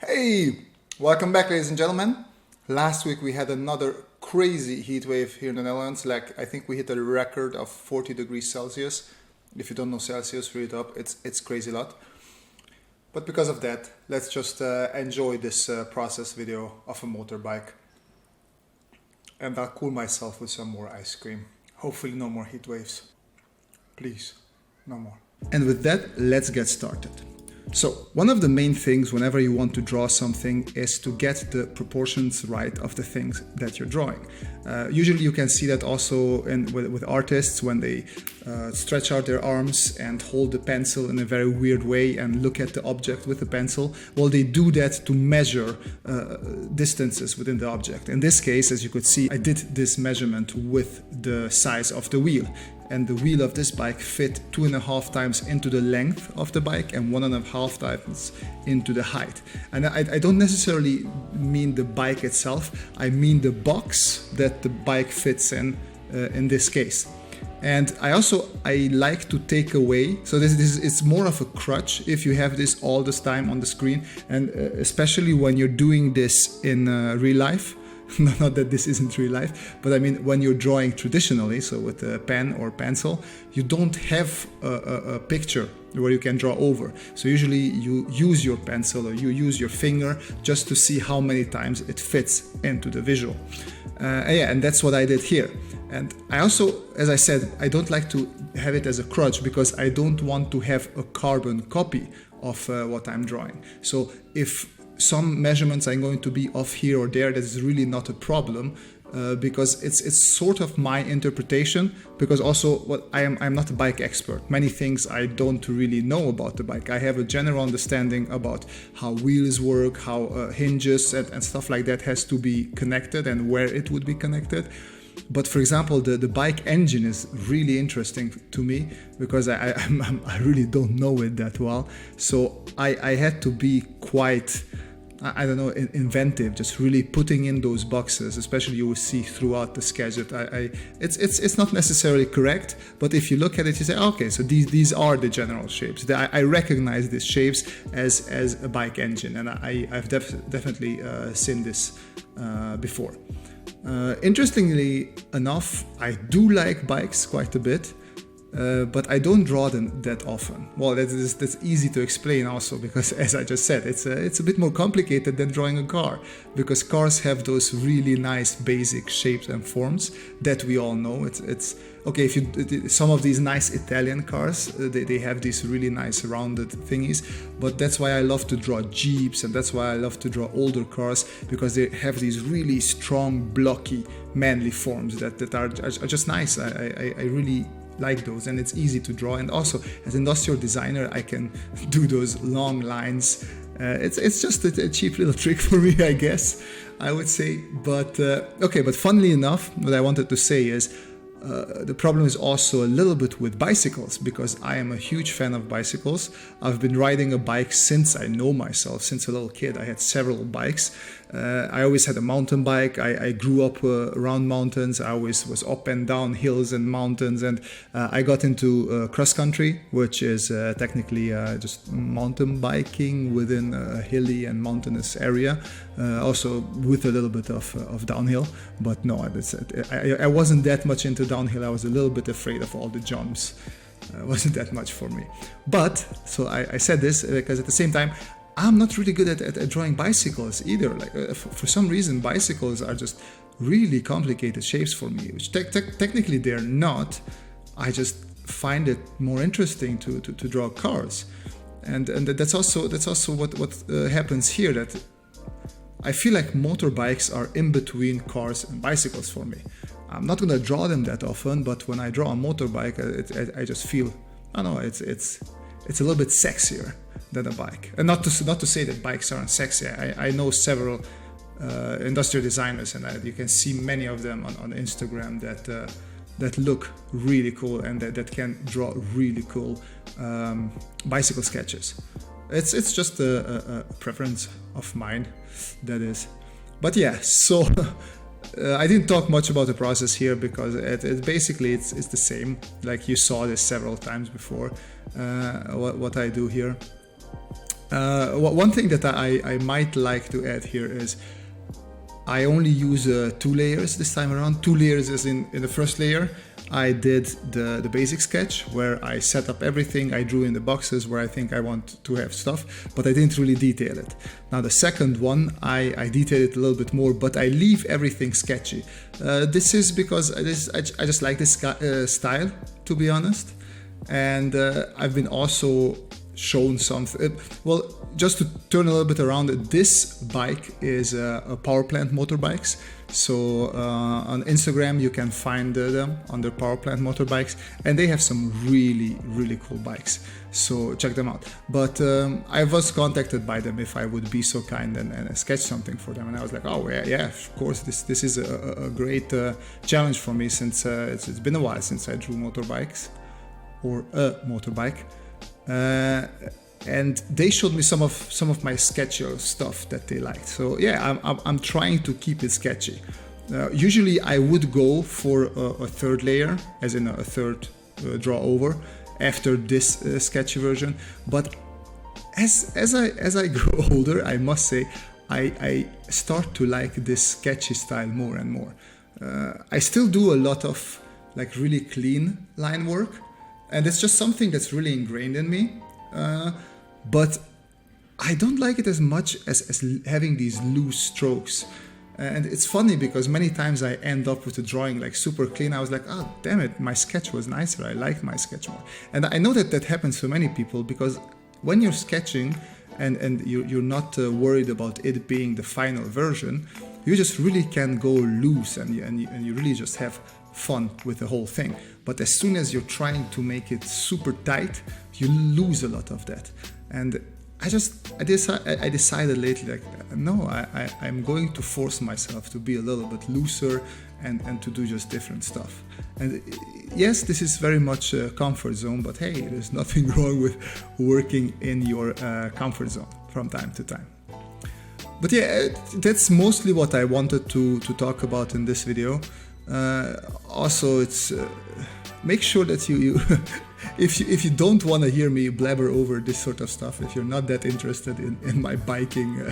Hey, welcome back, ladies and gentlemen. Last week we had another crazy heat wave here in the Netherlands. I think we hit a record of 40 degrees Celsius. If you don't know Celsius, read it up. It's crazy lot. But because of that, let's just enjoy this process video of a motorbike. And I'll cool myself with some more ice cream. Hopefully no more heat waves. Please, no more. And with that, let's get started. So one of the main things whenever you want to draw something is to get the proportions right of the things that you're drawing. Usually you can see that also with artists when they stretch out their arms and hold the pencil in a very weird way and look at the object with the pencil. Well, they do that to measure distances within the object. In this case, as you could see, I did this measurement with the size of the wheel. And the wheel of this bike fit 2.5 times into the length of the bike and 1.5 times into the height. And I don't necessarily mean the bike itself, I mean the box that the bike fits in this case. And I like to take away, so it's more of a crutch if you have this all this time on the screen, and especially when you're doing this in real life. Not that this isn't real life, but I mean when you're drawing traditionally, so with a pen or pencil, you don't have a picture where you can draw over. So usually you use your pencil or you use your finger just to see how many times it fits into the visual. And that's what I did here. And I also, as I said, I don't like to have it as a crutch because I don't want to have a carbon copy of what I'm drawing. So if some measurements are going to be off here or there, that is really not a problem because it's sort of my interpretation, because also I'm not a bike expert. Many things I don't really know about the bike. I have a general understanding about how wheels work, how hinges and stuff like that has to be connected and where it would be connected. But for example, the bike engine is really interesting to me because I really don't know it that well. So I had to be quite, I don't know, inventive, just really putting in those boxes. Especially you will see throughout the sketch that it's not necessarily correct, but if you look at it, you say, okay, so these are the general shapes. I recognize these shapes as a bike engine, and I've definitely seen this before. Interestingly enough, I do like bikes quite a bit. But I don't draw them that often. Well, that's easy to explain also because, as I just said, it's a bit more complicated than drawing a car, because cars have those really nice basic shapes and forms that we all know. It's okay if some of these nice Italian cars, they have these really nice rounded thingies, but that's why I love to draw Jeeps, and that's why I love to draw older cars, because they have these really strong, blocky, manly forms that are just nice. I really like those, and it's easy to draw. And also as an industrial designer, I can do those long lines. It's just a cheap little trick for me, I guess I would say. But okay, but funnily enough, what I wanted to say is the problem is also a little bit with bicycles, because I am a huge fan of bicycles. I've been riding a bike since I know myself, since a little kid. I had several bikes. I always had a mountain bike. I grew up around mountains. I always was up and down hills and mountains, and I got into cross country, which is technically just mountain biking within a hilly and mountainous area, also with a little bit of downhill. But no, I wasn't that much into downhill. I was a little bit afraid of all the jumps. Wasn't that much for me. But so I said this because at the same time, I'm not really good at drawing bicycles either. Like for some reason, bicycles are just really complicated shapes for me, which technically they're not. I just find it more interesting to draw cars, and that's also what happens here. That I feel like motorbikes are in between cars and bicycles for me. I'm not gonna draw them that often, but when I draw a motorbike, I just feel, I don't know, it's a little bit sexier than a bike. And not to say that bikes aren't sexy. I know several industrial designers, and you can see many of them on Instagram that look really cool and that can draw really cool bicycle sketches. It's just a preference of mine, that is. But yeah, so I didn't talk much about the process here because it basically it's the same. Like you saw this several times before. What I do here. One thing that I might like to add here is I only use 2 layers this time around. 2 layers is in the first layer I did the basic sketch where I set up everything. I drew in the boxes where I think I want to have stuff, but I didn't really detail it. Now the second one, I detail it a little bit more, but I leave everything sketchy. This is because I just like this style, to be honest. And I've been also shown something. Well, just to turn a little bit around, this bike is a power plant motorbikes. So on Instagram you can find them under power plant motorbikes, and they have some really cool bikes, so check them out. But I was contacted by them if I would be so kind and sketch something for them, and I was like, oh yeah, of course, this is a great challenge for me, since it's been a while since I drew motorbikes or a motorbike. And they showed me some of my sketchy stuff that they liked. So yeah, I'm trying to keep it sketchy. Usually I would go for a third layer, as in a third draw over after this sketchy version. But as I grow older, I must say I start to like this sketchy style more and more. I still do a lot of like really clean line work, and it's just something that's really ingrained in me. But I don't like it as much as having these loose strokes. And it's funny because many times I end up with a drawing like super clean. I was like, oh damn it, my sketch was nicer. I like my sketch more. And I know that happens to many people, because when you're sketching and you're not worried about it being the final version, you just really can go loose and you really just have fun with the whole thing. But as soon as you're trying to make it super tight, you lose a lot of that. And I decided lately, like, no, I'm going to force myself to be a little bit looser and to do just different stuff. And yes, this is very much a comfort zone, but hey, there's nothing wrong with working in your comfort zone from time to time. But yeah, that's mostly what I wanted to talk about in this video. Also, it's make sure that you if you don't want to hear me blabber over this sort of stuff, if you're not that interested in my biking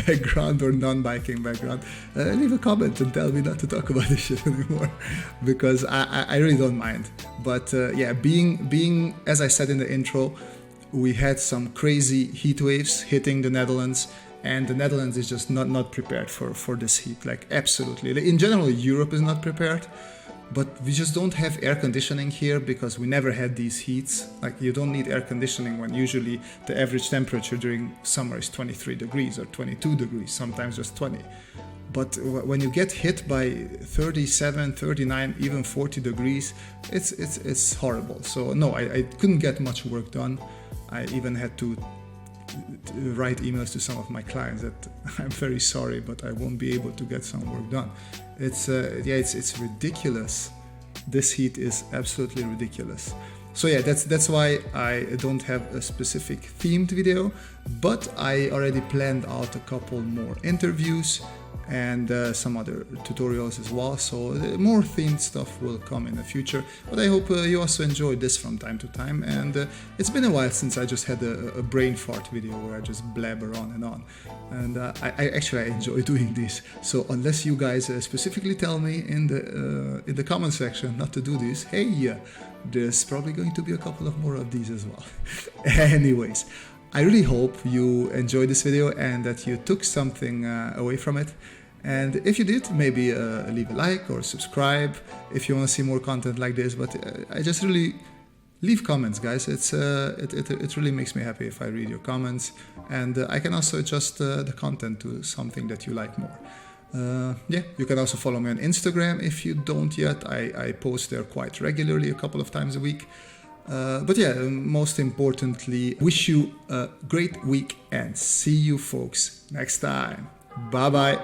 background or non-biking background, leave a comment and tell me not to talk about this shit anymore, because I really don't mind. But yeah, being as I said in the intro, we had some crazy heat waves hitting the Netherlands. And the Netherlands is just not prepared for this heat, like absolutely. In general, Europe is not prepared, but we just don't have air conditioning here because we never had these heats. Like, you don't need air conditioning when usually the average temperature during summer is 23 degrees or 22 degrees, sometimes just 20. But when you get hit by 37, 39, even 40 degrees, it's horrible. So no, I couldn't get much work done. I even had to write emails to some of my clients that I'm very sorry, but I won't be able to get some work done. It's ridiculous. This heat is absolutely ridiculous. So yeah, that's why I don't have a specific themed video, but I already planned out a couple more interviews and some other tutorials as well, so more themed stuff will come in the future. But I hope you also enjoyed this from time to time, and it's been a while since I just had a brain fart video where I just blabber on and on, and I actually enjoy doing this. So unless you guys specifically tell me in the comment section not to do this, hey, there's probably going to be a couple of more of these as well. Anyways, I really hope you enjoyed this video and that you took something away from it. And if you did, maybe leave a like or subscribe if you want to see more content like this. But I just really leave comments, guys. It really makes me happy if I read your comments, and I can also adjust the content to something that you like more. Yeah, you can also follow me on Instagram if you don't yet. I post there quite regularly, a couple of times a week. But yeah, most importantly, wish you a great week and see you folks next time. Bye bye.